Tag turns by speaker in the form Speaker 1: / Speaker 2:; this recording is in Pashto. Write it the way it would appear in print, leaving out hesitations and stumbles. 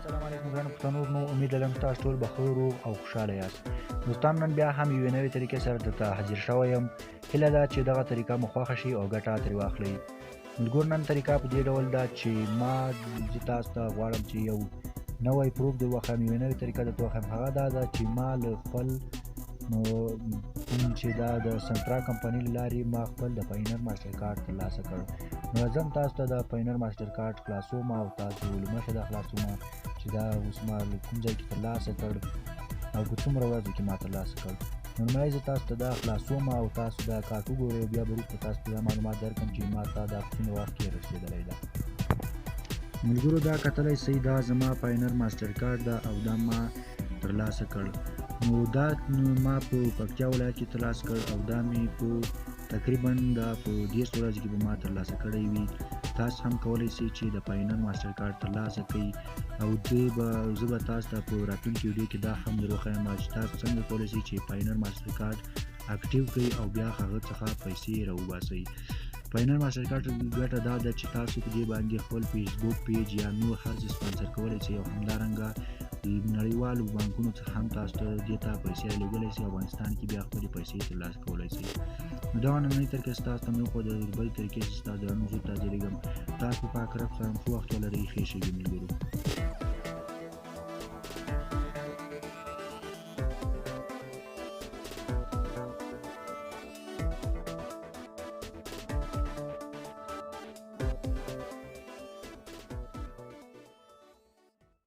Speaker 1: السلام علیکم ګرانو پښتنو. نو امید لرم تاسو ټول بخیر روغ او خوشحاله یاست. دوستان نن بیا هم یوې نوې طریقې سره درته حاضر شوی یم. هیله ده چې دغه طریقه مو خوښه شي او ګټه ترې واخلئ. ملګرو نن طریقه په دې ډول ده چې زه تاسو ته غواړم چې یو نوی پروف در وښیم، یوې نوې طریقه درته وښیم. هغه دا ده چې ما له خپل چې دا د سنټرا کمپنۍ له لارې ما خپل د فایونر ماسټر کارت ترلاسه کړ. نو راځم تاسو ته د فایونر ماسټر کارت خلاصوم او تاسو له مخې دا خلاصوم چې دا اوس ما له کوم ځای کې ترلاسه کړ او په څومره ورځو کې ما ترلاسه کړ. نو لومړی زه تاسو ته دا خلاصوم او تاسو دا کارت وګورئ او بیا به وروسته تاسو ته دا معلومات درکړم چې ما ته دا په څومره وخت کې رسېدلی ده. ملګرو دا کتلی شئ دا زما فایونر ماسټر کارت ده او دا ما ترلاسه کړ. نو دا ما په پکتیا ولایت کې ترلاسه کړ او دا مې په تقریبا دا په 10 ورځو کې به ما ترلاسه کړی وي. تاسو هم کولی شئ چې د فایونر ماسټر کارت ترلاسه کړئ او زه به تاسو ته په راتلونکي ویډیو کې دا هم در وښیم چې تاسو څنګه کولی شئ چې فایونر ماسټر کارت اکټیو کړئ او بیا هغه څخه پیسې راوباسئ. فایونر ماسټر کارت ګټه دا ده چې تاسو په دې باندې خپل فیسبوک پیج یا نور هر څه سپانسر کولی شئ او همدارنګه نړیوالو بانکونو څخه هم تاسو ته دې ته پیسې رالیږلی شئ او افغانستان کې بیا خپلې پیسې ترلاسه کولی شئ. نو دغه نننۍ طریقه چې تاسو ته مې وښوده، د بلې طریقې چې تاسو درنو زه تاسو لیږم. تاسو په پاک رب سره ښه وخت ولرئ. ښې ښېګڼې ملګرو.